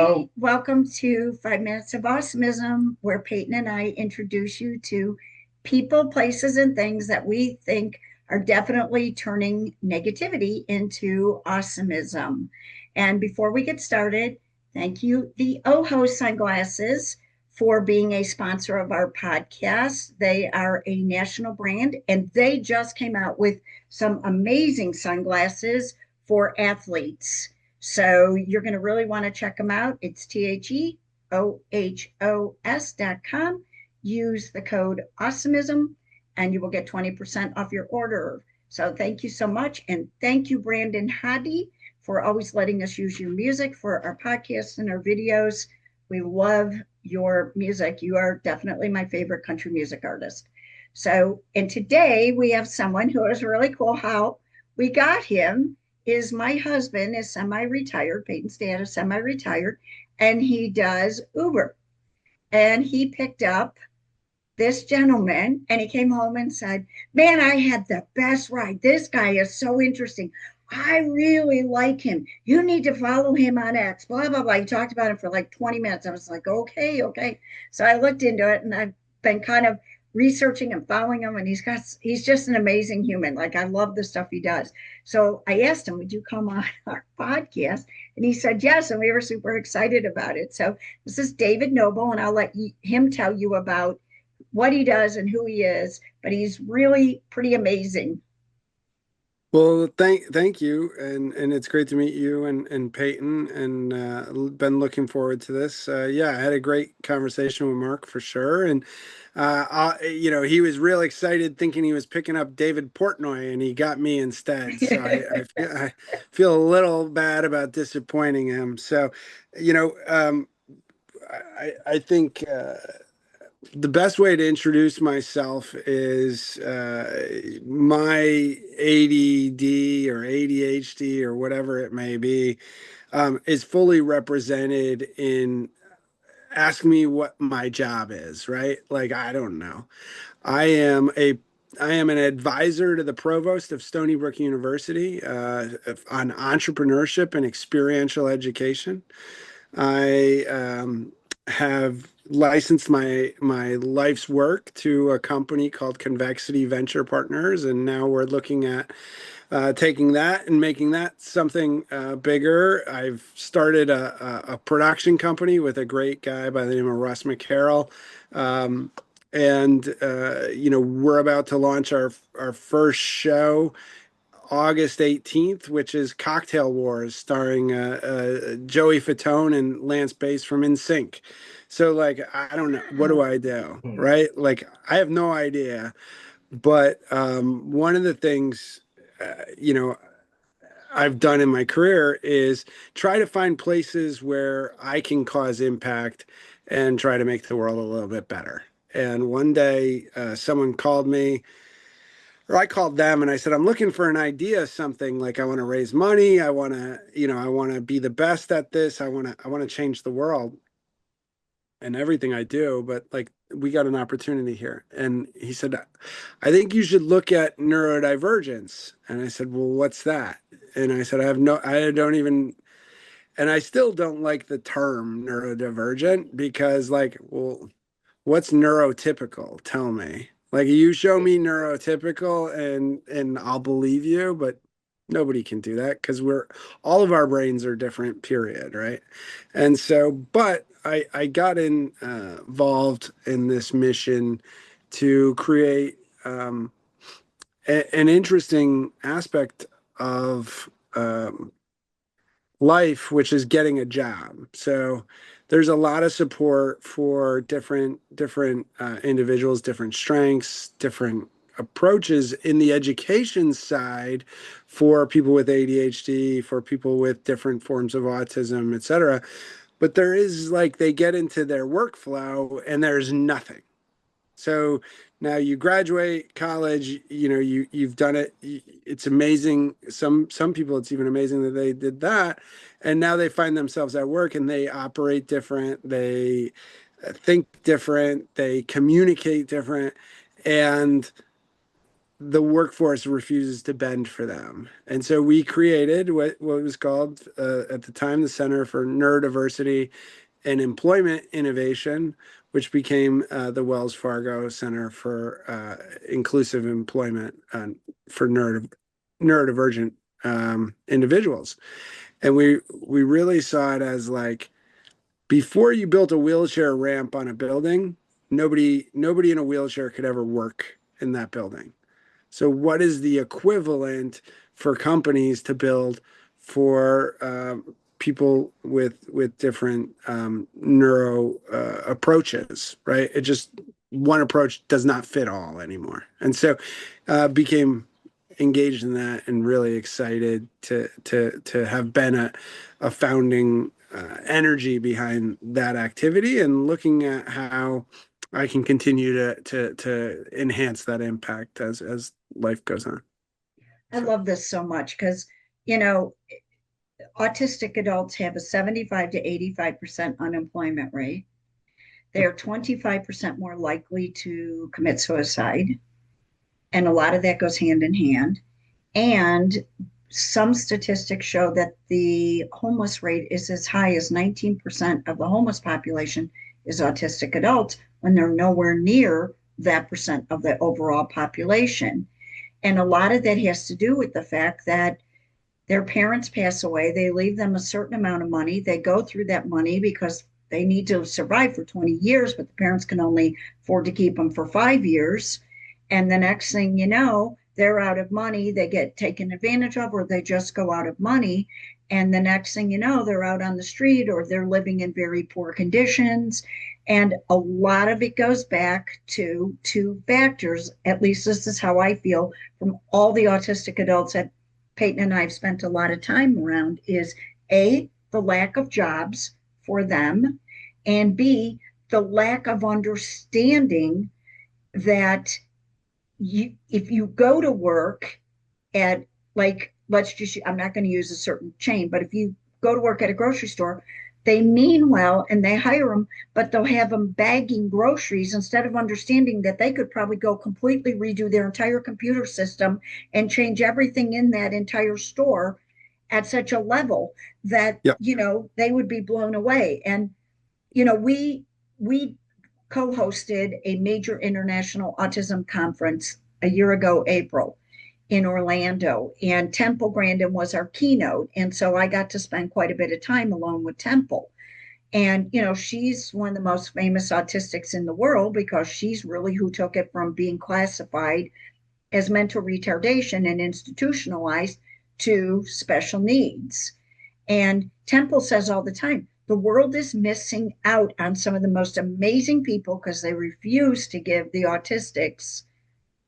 Hello, welcome to 5 Minutes of Awesomism, where Peyton and I introduce you to people, places, and things that we think are definitely turning negativity into awesomism. And before we get started, thank you, the OHO Sunglasses, for being a sponsor of our podcast. They are a national brand, and they just came out with some amazing sunglasses for athletes. So you're going to really want to check them out. It's THEOHOS.com. Use the code Awesomism and you will get 20% off your order. So thank you so much. And thank you, Brandon Hadi, for always letting us use your music for our podcasts and our videos. We love your music. You are definitely my favorite country music artist. So, and today we have someone who is really cool. How we got him is my husband is semi-retired. Peyton's dad is semi-retired, and he does Uber. And he picked up this gentleman, and he came home and said, "Man, I had the best ride. This guy is so interesting. I really like him. You need to follow him on X." Blah blah blah. He talked about it for like 20 minutes. I was like, okay, okay. So I looked into it, and I've been kind of researching and following him, and he's just an amazing human. Like, I love the stuff he does. So I asked him, "Would you come on our podcast?" And he said yes, and we were super excited about it. So this is David Noble, and I'll let him tell you about what he does and who he is, but he's really pretty amazing. Well, thank you, and it's great to meet you and Peyton, and been looking forward to this. Yeah, I had a great conversation with Mark for sure, and he was real excited, thinking he was picking up David Portnoy, and he got me instead. So I feel a little bad about disappointing him. So, you know, I think. The best way to introduce myself is my ADD or ADHD or whatever it may be is fully represented in ask me what my job is, right? Like, I don't know. I am a I am an advisor to the provost of Stony Brook University on entrepreneurship and experiential education. I have licensed my life's work to a company called Convexity Venture Partners, and now we're looking at taking that and making that something bigger. I've started a production company with a great guy by the name of Russ McCarroll. And we're about to launch our first show August 18th, which is Cocktail Wars, starring Joey Fatone and Lance Bass from NSYNC. So, like, I don't know. What do I do? Right? Like, I have no idea. But one of the things, uh, you know, I've done in my career is try to find places where I can cause impact and try to make the world a little bit better. And one day, someone called me, or I called them, and I said, "I'm looking for an idea, something like I want to raise money. I want to be the best at this. I want to change the world and everything I do, but like we got an opportunity here." And he said, "I think you should look at neurodivergence." And I said, "Well, what's that?" And I said, I don't even, and I still don't like the term neurodivergent because, like, well, what's neurotypical? Tell me. Like, you show me neurotypical and I'll believe you, but nobody can do that because we're all of our brains are different, period, right? And so, but I got involved in this mission to create an interesting aspect of life, which is getting a job. So there's a lot of support for different individuals, different strengths, different approaches in the education side for people with ADHD, for people with different forms of autism, et cetera. But there is, like, they get into their workflow and there's nothing. So now you graduate college, you've done it. It's amazing. Some people, it's even amazing that they did that. And now they find themselves at work and they operate different. They think different. They communicate different. And the workforce refuses to bend for them. And so we created what was called at the time the Center for Neurodiversity and Employment Innovation, which became the Wells Fargo Center for Inclusive Employment for neurodivergent individuals. And we really saw it as like, before you built a wheelchair ramp on a building, nobody in a wheelchair could ever work in that building. So what is the equivalent for companies to build for people with different neuro approaches, right? It just, one approach does not fit all anymore. And so became engaged in that and really excited to have been a founding energy behind that activity, and looking at how I can continue to enhance that impact as life goes on. I So love this so much because, you know, autistic adults have a 75 to 85% unemployment rate. They are 25% more likely to commit suicide. And a lot of that goes hand in hand. And some statistics show that the homeless rate is as high as 19% of the homeless population is autistic adults, when they're nowhere near that percent of the overall population. And a lot of that has to do with the fact that their parents pass away, they leave them a certain amount of money, they go through that money because they need to survive for 20 years, but the parents can only afford to keep them for 5 years. And the next thing you know, they're out of money, they get taken advantage of, or they just go out of money. And the next thing you know, they're out on the street, or they're living in very poor conditions. And a lot of it goes back to two factors. At least this is how I feel from all the autistic adults that Peyton and I have spent a lot of time around, is A, the lack of jobs for them, and B, the lack of understanding that if you go to work at, like, let's just, I'm not going to use a certain chain, but if you go to work at a grocery store, they mean well and they hire them, but they'll have them bagging groceries instead of understanding that they could probably go completely redo their entire computer system and change everything in that entire store at such a level that, yep. They would be blown away. And we co-hosted a major international autism conference a year ago, April, in Orlando, and Temple Grandin was our keynote. And so I got to spend quite a bit of time alone with Temple. And, she's one of the most famous autistics in the world because she's really who took it from being classified as mental retardation and institutionalized to special needs. And Temple says all the time, the world is missing out on some of the most amazing people because they refuse to give the autistics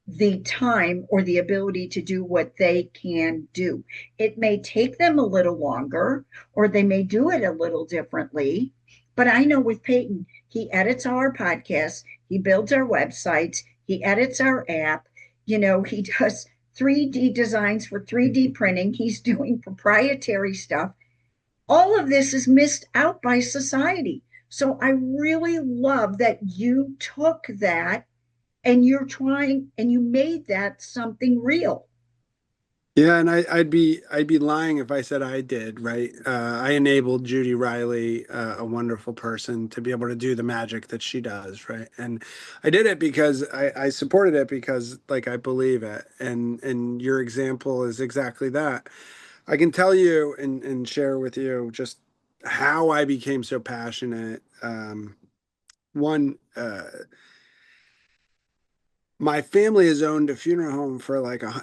the time or the ability to do what they can do. It may take them a little longer, or they may do it a little differently. But I know with Peyton, he edits our podcasts, he builds our websites, he edits our app, he does 3D designs for 3D printing, he's doing proprietary stuff. All of this is missed out by society. So I really love that you took that and you're trying and you made that something real. Yeah, and I'd be lying if I said I did, right? I enabled Judy Riley, a wonderful person, to be able to do the magic that she does, right? And I did it because I supported it because, like, I believe it, and your example is exactly that. I can tell you and share with you just how I became so passionate. One, my family has owned a funeral home for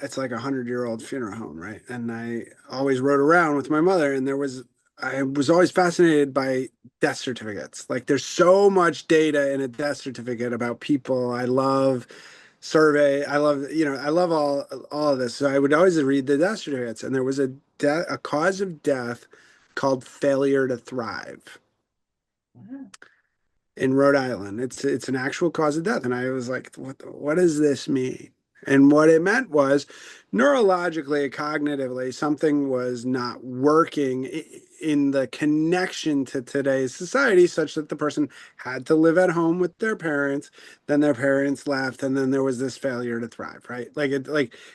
it's like 100-year-old funeral home, right? And I always rode around with my mother, and I was always fascinated by death certificates. Like, there's so much data in a death certificate about people. I love survey. I love all of this. So I would always read the death certificates, and there was a cause of death called failure to thrive Wow. in Rhode Island. It's an actual cause of death. And I was like, what does this mean? And what it meant was, neurologically, cognitively, something was not working in the connection to today's society, such that the person had to live at home with their parents, then their parents left, and then there was this failure to thrive, right?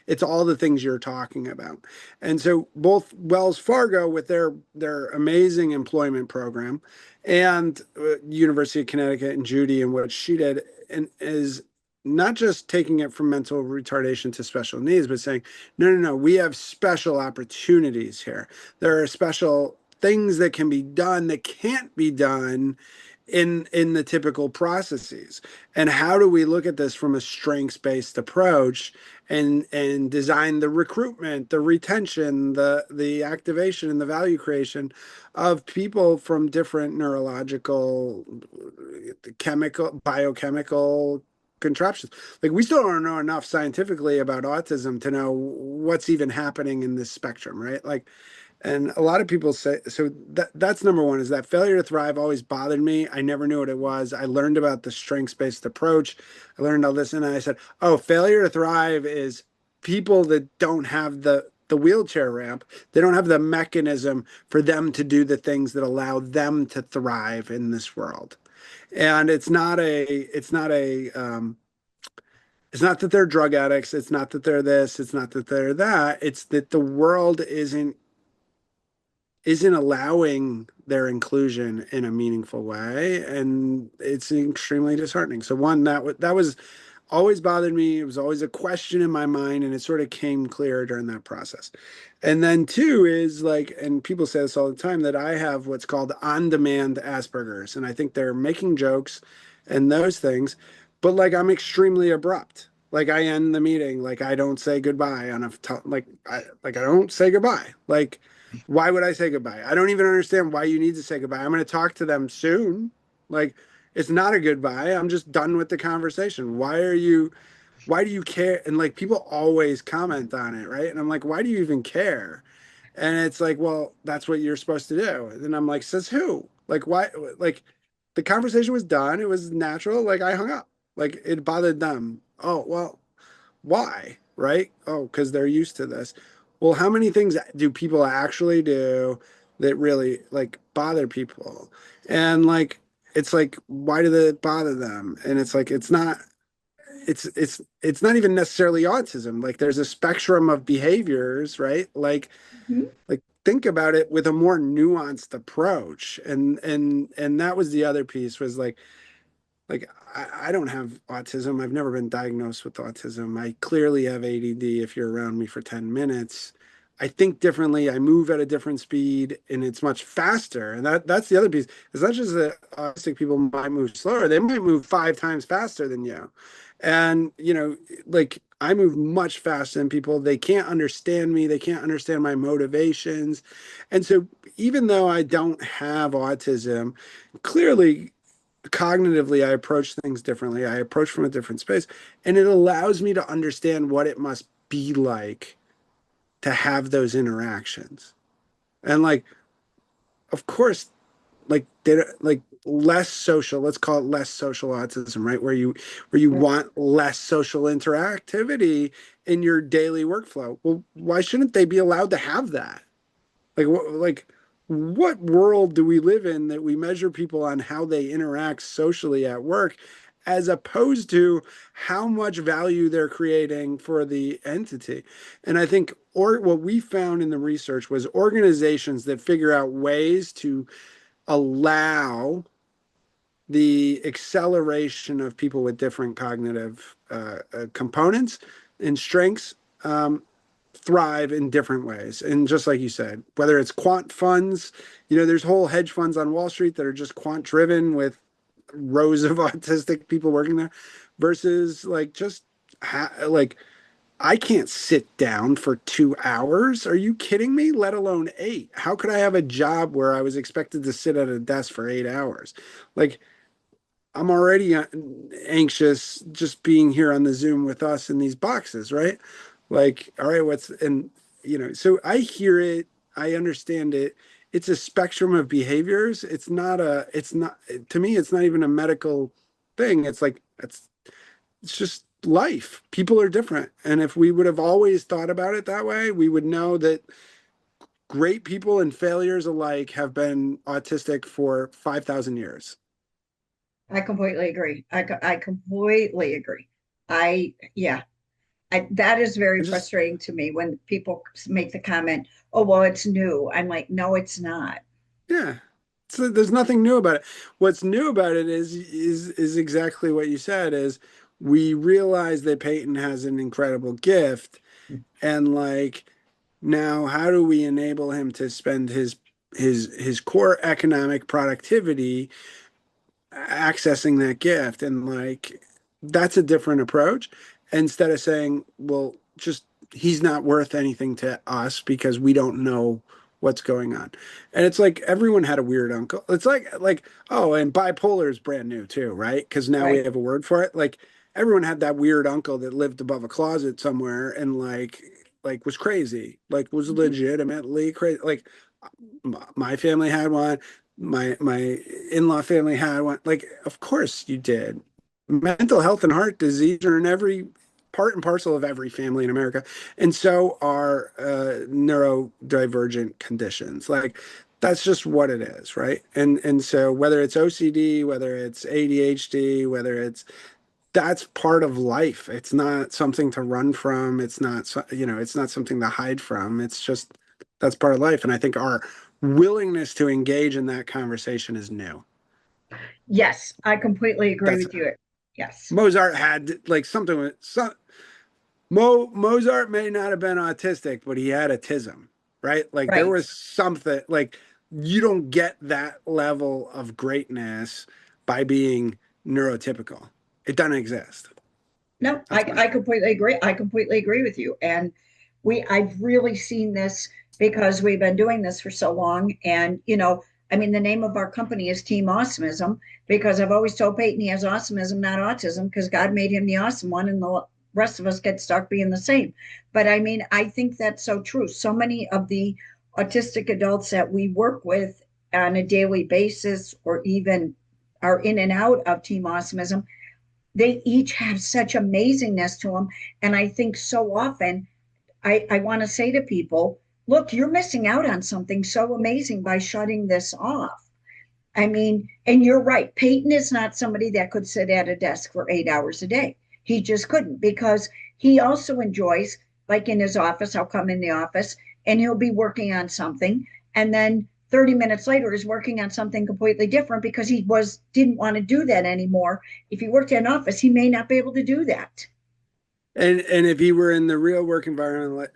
It's all the things you're talking about. And so both Wells Fargo with their amazing employment program and University of Connecticut and Judy and what she did, and is not just taking it from mental retardation to special needs, but saying, no, no, no, we have special opportunities here. There are special things that can be done that can't be done in the typical processes. And how do we look at this from a strengths-based approach and design the recruitment, the retention, the activation, and the value creation of people from different neurological, chemical, biochemical contraptions. Like, we still don't know enough scientifically about autism to know what's even happening in this spectrum, right? Like, and a lot of people say, so that's number one, is that failure to thrive always bothered me. I never knew what it was. I learned about the strengths-based approach. I learned all this, and I said, oh, failure to thrive is people that don't have the wheelchair ramp. They don't have the mechanism for them to do the things that allow them to thrive in this world. And it's not that they're drug addicts. It's not that they're this. It's not that they're that. It's that the world isn't allowing their inclusion in a meaningful way, and it's extremely disheartening. So one, that was always bothered me. It was always a question in my mind, and it sort of came clear during that process. And then two is like, and people say this all the time, that I have what's called on-demand Asperger's, and I think they're making jokes and those things, but like, I'm extremely abrupt. Like, I end the meeting, like, I don't say goodbye on I don't say goodbye. Like, why would I say goodbye? I don't even understand why you need to say goodbye. I'm going to talk to them soon. Like, it's not a goodbye. I'm just done with the conversation. Why do you care? And like, people always comment on it, right? And I'm like, why do you even care? And it's like, well, that's what you're supposed to do. And I'm like, says who? Like, why? Like, the conversation was done. It was natural. Like, I hung up. Like, it bothered them. Oh, well, why? Right? Oh, because they're used to this. Well, how many things do people actually do that really like bother people? And like, it's like, why do they bother them? And it's like, it's not even necessarily autism. Like, there's a spectrum of behaviors, right? Mhm. Like, think about it with a more nuanced approach. And that was the other piece, was like, I don't have autism. I've never been diagnosed with autism. I clearly have ADD if you're around me for 10 minutes. I think differently. I move at a different speed, and it's much faster. And that's the other piece. It's not just that autistic people might move slower. They might move 5 times faster than you. And, like, I move much faster than people. They can't understand me. They can't understand my motivations. And so even though I don't have autism, clearly cognitively, I approach things differently. I approach from a different space, and it allows me to understand what it must be like to have those interactions. And like, of course, like, like less social, let's call it less social autism, right? Where you Yeah. want less social interactivity in your daily workflow. Well, why shouldn't they be allowed to have that? What world do we live in that we measure people on how they interact socially at work, as opposed to how much value they're creating for the entity? And I think, or what we found in the research was organizations that figure out ways to allow the acceleration of people with different cognitive components and strengths, thrive in different ways. And just like you said, whether it's quant funds, there's whole hedge funds on Wall Street that are just quant driven with rows of autistic people working there, versus like, just like, I can't sit down for 2 hours. Are you kidding me? Let alone 8. How could I have a job where I was expected to sit at a desk for 8 hours? Like, I'm already anxious just being here on the Zoom with us in these boxes, right? Like, all right, so I hear it, I understand it. It's a spectrum of behaviors. It's not, to me, it's not even a medical thing. It's like, it's just life. People are different. And if we would have always thought about it that way, we would know that great people and failures alike have been autistic for 5,000 years. I completely agree. I completely agree. Yeah, that is very I just, frustrating to me when people make the comment, oh, well, it's new. I'm like, no, it's not. yeah. So there's nothing new about it. What's new about it is exactly what you said, is we realize that Peyton has an incredible gift, and like, now how do we enable him to spend his core economic productivity accessing that gift? And like, that's a different approach, instead of saying, well, just he's not worth anything to us because we don't know what's going on. And it's like everyone had a weird uncle. It's like, oh, and bipolar is brand new too, right? Because now we Right. have a word for it. Like, everyone had that weird uncle that lived above a closet somewhere and like was crazy, like was Mhm. legitimately crazy. Like, my family had one, my in-law family had one. Like, of course you did. Mental health and heart disease are in every part and parcel of every family in America, and so are neurodivergent conditions. Like, that's just what it is, right? And so whether it's OCD, whether it's ADHD, whether it's, that's part of life. It's not something to run from. It's not, it's not something to hide from. It's just, that's part of life. And I think our willingness to engage in that conversation is new. Yes, I completely agree That's, with you. Yes. Mozart had like something with some, Mozart may not have been autistic, but he had autism, right? Like, there Right. was something like, you don't get that level of greatness by being neurotypical. It doesn't exist. No, That's my I thing. completely agree. I completely agree with you. And I've really seen this because we've been doing this for so long. And, I mean, the name of our company is Team Awesomism because I've always told Peyton he has awesomism, not autism, because God made him the awesome one and the rest of us get stuck being the same. But I mean, I think that's so true. So many of the autistic adults that we work with on a daily basis or even are in and out of Team Awesomism, they each have such amazingness to them. And I think so often I want to say to people, look, you're missing out on something so amazing by shutting this off. I mean, and you're right. Peyton is not somebody that could sit at a desk for 8 hours a day. He just couldn't because he also enjoys, like in his office, I'll come in the office and he'll be working on something. And then 30 minutes later is working on something completely different because he didn't want to do that anymore. If he worked in an office, he may not be able to do that. And if he were in the real work environment,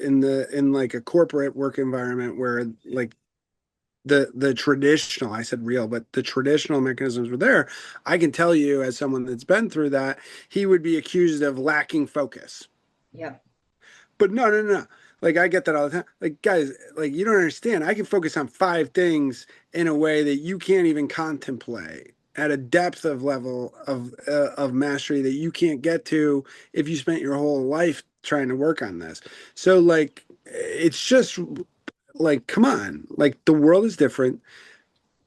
in like a corporate work environment where like the traditional, I said real, but the traditional mechanisms were there, I can tell you, as someone that's been through that, he would be accused of lacking focus. Yeah. But no, no, no. Like, I get that all the time. Like, guys, like, you don't understand. I can focus on five things in a way that you can't even contemplate, at a depth of level of mastery that you can't get to if you spent your whole life trying to work on this. So like, it's just like, come on. Like, the world is different.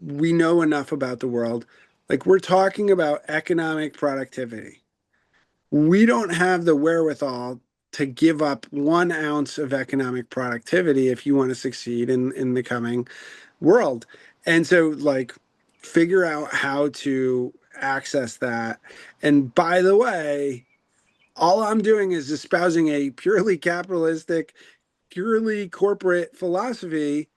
We know enough about the world. Like, we're talking about economic productivity. We don't have the wherewithal to give up 1 ounce of economic productivity if you want to succeed in the coming world. And so, like, figure out how to access that. And by the way, all I'm doing is espousing a purely capitalistic, purely corporate philosophy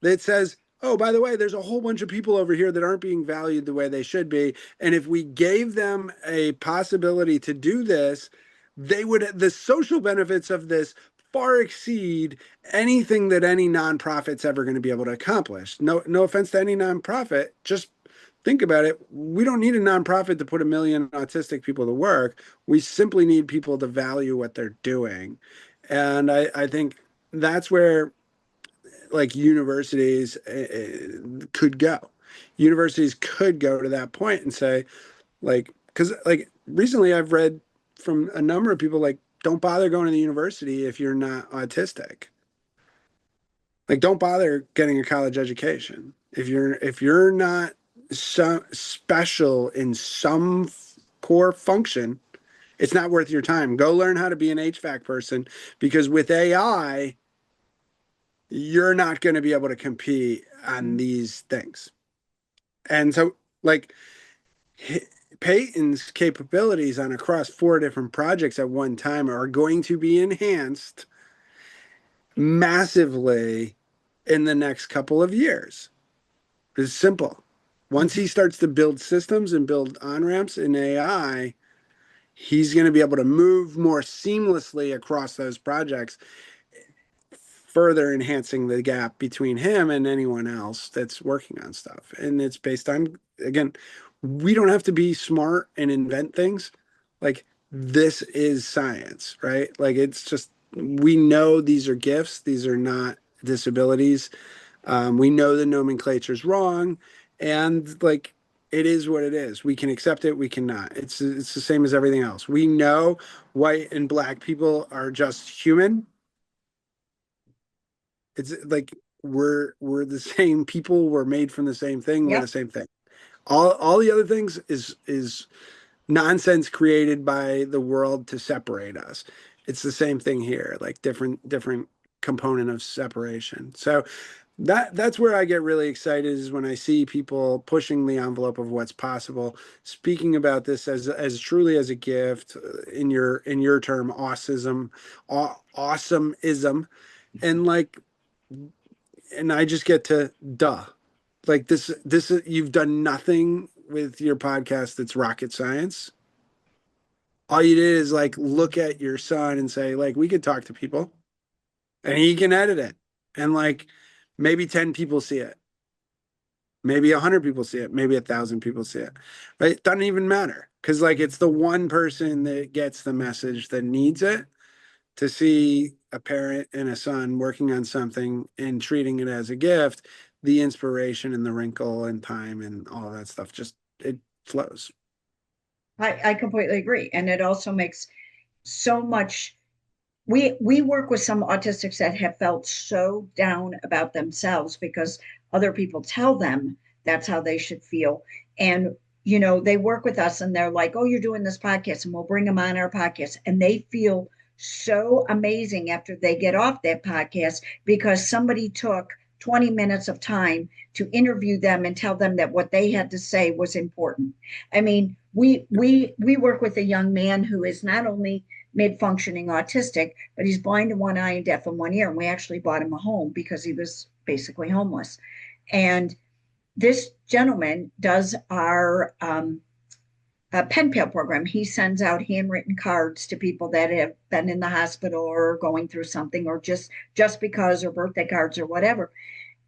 that says, oh, by the way, there's a whole bunch of people over here that aren't being valued the way they should be. And if we gave them a possibility to do this, the social benefits of this far exceed anything that any nonprofit's ever going to be able to accomplish. No, no offense to any nonprofit. Just think about it. We don't need a nonprofit to put 1 million autistic people to work. We simply need people to value what they're doing. And I think that's where like universities could go. Universities could go to that point and say, like, because like recently I've read from a number of people, like, don't bother going to the university if you're not autistic. Like, don't bother getting a college education if you're not so special in some core function. It's not worth your time. Go learn how to be an HVAC person, because with AI, you're not going to be able to compete on these things. And so, like, Peyton's capabilities on across 4 different projects at one time are going to be enhanced massively in the next couple of years. It's simple. Once he starts to build systems and build on ramps in AI, he's going to be able to move more seamlessly across those projects, further enhancing the gap between him and anyone else that's working on stuff. And it's based on, again, we don't have to be smart and invent things. Like, this is science, right? Like, it's just, we know these are gifts, these are not disabilities. We know the nomenclature is wrong, and like, it is what it is. We can accept it, we cannot. It's the same as everything else. We know white and black people are just human. It's like, we're the same people. We're made from the same thing. We're the Yep. same thing. All the other things is nonsense created by the world to separate us. It's the same thing here, like different component of separation. So that's where I get really excited, is when I see people pushing the envelope of what's possible, speaking about this as truly as a gift, in your term, awesomism, and like, and I just get to like, this you've done nothing with your podcast that's rocket science. All you did is like look at your son and say, like, we could talk to people, and he can edit it, and like, maybe 10 people see it, maybe 100 people see it, maybe 1,000 people see it, but it doesn't even matter, because like, it's the one person that gets the message that needs it, to see a parent and a son working on something and treating it as a gift. The inspiration and the wrinkle and time and all of that stuff, just, it flows. I completely agree. And it also makes so much. We work with some autistics that have felt so down about themselves because other people tell them that's how they should feel. And they work with us and they're like, "Oh, you're doing this podcast," and we'll bring them on our podcast, and they feel so amazing after they get off that podcast because somebody took 20 minutes of time to interview them and tell them that what they had to say was important. I mean, we work with a young man who is not only mid-functioning autistic, but he's blind in one eye and deaf in one ear. And we actually bought him a home because he was basically homeless. And this gentleman does our pen pal program. He sends out handwritten cards to people that have been in the hospital or going through something, or just because, or birthday cards or whatever.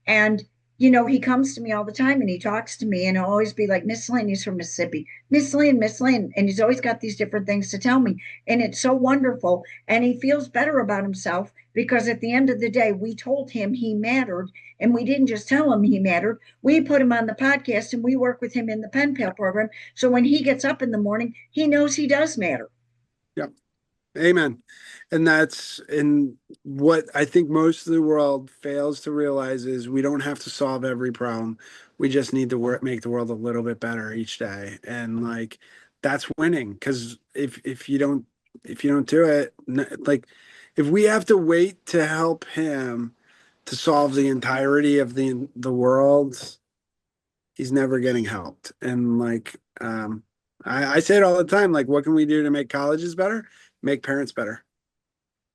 And he comes to me all the time and he talks to me, and I'll always be like, "Miss Lynn," he's from Mississippi, "Miss Lynn, Miss Lynn." And he's always got these different things to tell me. And it's so wonderful. And he feels better about himself because at the end of the day, we told him he mattered. And we didn't just tell him he mattered. We put him on the podcast and we work with him in the pen pal program. So when he gets up in the morning, he knows he does matter. Yep. Amen. And that's, and what I think most of the world fails to realize is, we don't have to solve every problem. We just need to make the world a little bit better each day. And like, that's winning. Because if you don't do it, like, if we have to wait to help him to solve the entirety of the world, he's never getting helped. And like, I say it all the time, like, what can we do to make colleges better? Make parents better.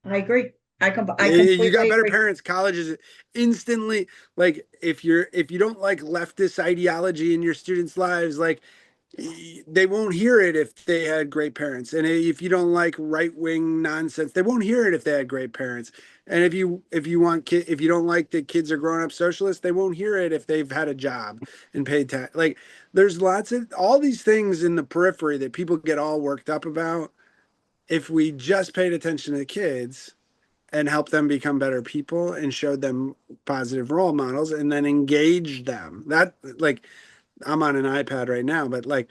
I agree. I You got completely better agree. parents, colleges instantly. Like, if you don't like leftist ideology in your students' lives, like, they won't hear it if they had great parents. And if you don't like right wing nonsense, they won't hear it if they had great parents. And if you don't like that kids are growing up socialists, they won't hear it if they've had a job and paid tax. Like, there's lots of all these things in the periphery that people get all worked up about. If we just paid attention to the kids and helped them become better people and showed them positive role models and then engaged them, that, like, I'm on an iPad right now, but like,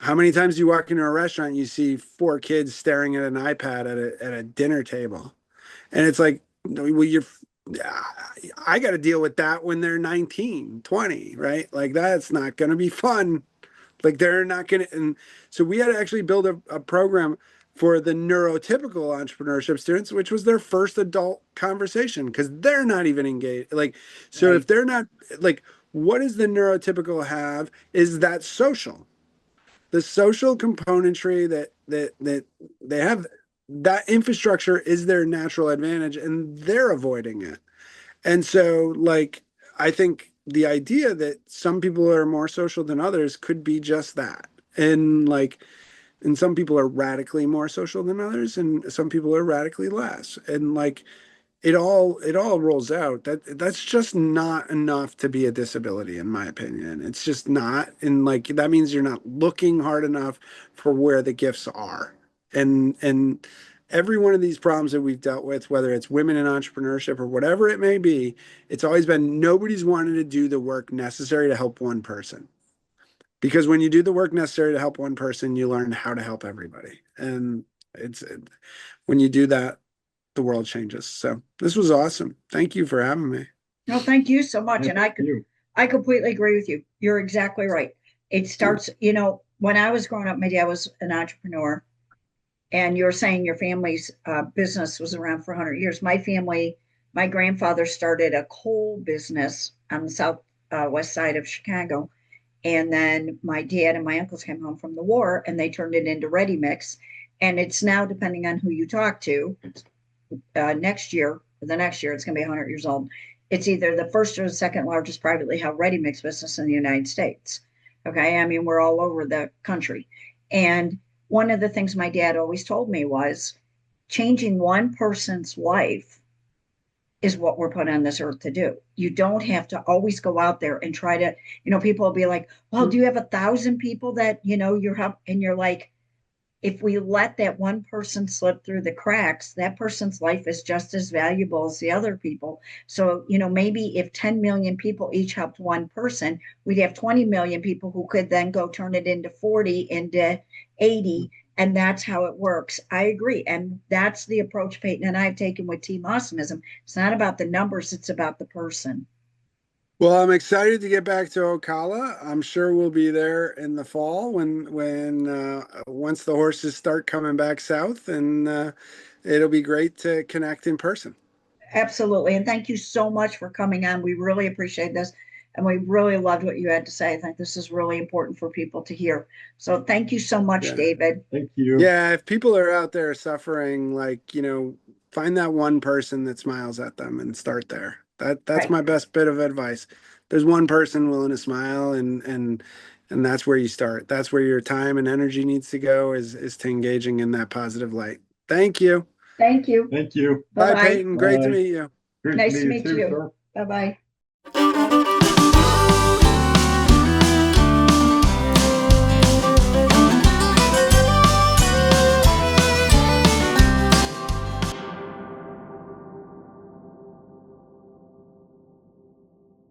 how many times do you walk into a restaurant and you see 4 kids staring at an iPad at a dinner table? And it's like, well, I got to deal with that when they're 19, 20, right? Like, that's not going to be fun. Like, they're not going to. And so we had to actually build a program for the neurotypical entrepreneurship students, which was their first adult conversation because they're not even engaged. Like, so Right. if they're not like, what does the neurotypical have is that social, the social componentry that they have, that infrastructure is their natural advantage and they're avoiding it. And so, like, I think the idea that some people are more social than others could be just that. And like, and some people are radically more social than others, and some people are radically less. And like, it all rolls out. That's just not enough to be a disability, in my opinion. It's just not. And like, that means you're not looking hard enough for where the gifts are. And every one of these problems that we've dealt with, whether it's women in entrepreneurship or whatever it may be, it's always been nobody's wanted to do the work necessary to help one person. Because when you do the work necessary to help one person, you learn how to help everybody. And it's when you do that, the world changes. So this was awesome. Thank you for having me. No, thank you so much. Yeah, And thank you. I completely agree with you. You're exactly right. It starts, when I was growing up, my dad was an entrepreneur, and you're saying your family's business was around for 100 years. My family, my grandfather started a coal business on the south west side of Chicago. And then my dad and my uncles came home from the war and they turned it into ready mix. And it's now, depending on who you talk to, next year, the next year, it's going to be 100 years old. It's either the first or the second largest privately held ready mix business in the United States. Okay. I mean, we're all over the country. And one of the things my dad always told me was changing one person's life is what we're put on this earth to do. You don't have to always go out there and try to, people will be like, well, do you have 1,000 people that, you're help? And you're like, if we let that one person slip through the cracks, that person's life is just as valuable as the other people. So, maybe if 10 million people each helped one person, we'd have 20 million people who could then go turn it into 40, into 80. And that's how it works. I agree. And that's the approach Peyton and I have taken with Team Awesomism. It's not about the numbers, it's about the person. Well, I'm excited to get back to Ocala. I'm sure we'll be there in the fall when once the horses start coming back south, and it'll be great to connect in person. Absolutely. And thank you so much for coming on. We really appreciate this. And we really loved what you had to say. I think this is really important for people to hear. So thank you so much, Yeah. David. Thank you. Yeah, if people are out there suffering, like, find that one person that smiles at them and start there. That's Right. my best bit of advice. There's one person willing to smile, and that's where you start. That's where your time and energy needs to go, is to engaging in that positive light. Thank you. Thank you. Thank you. Bye, Bye-bye. Peyton. Great to Bye. meet you. Great Nice to to meet meet you too, you. sir. Bye-bye.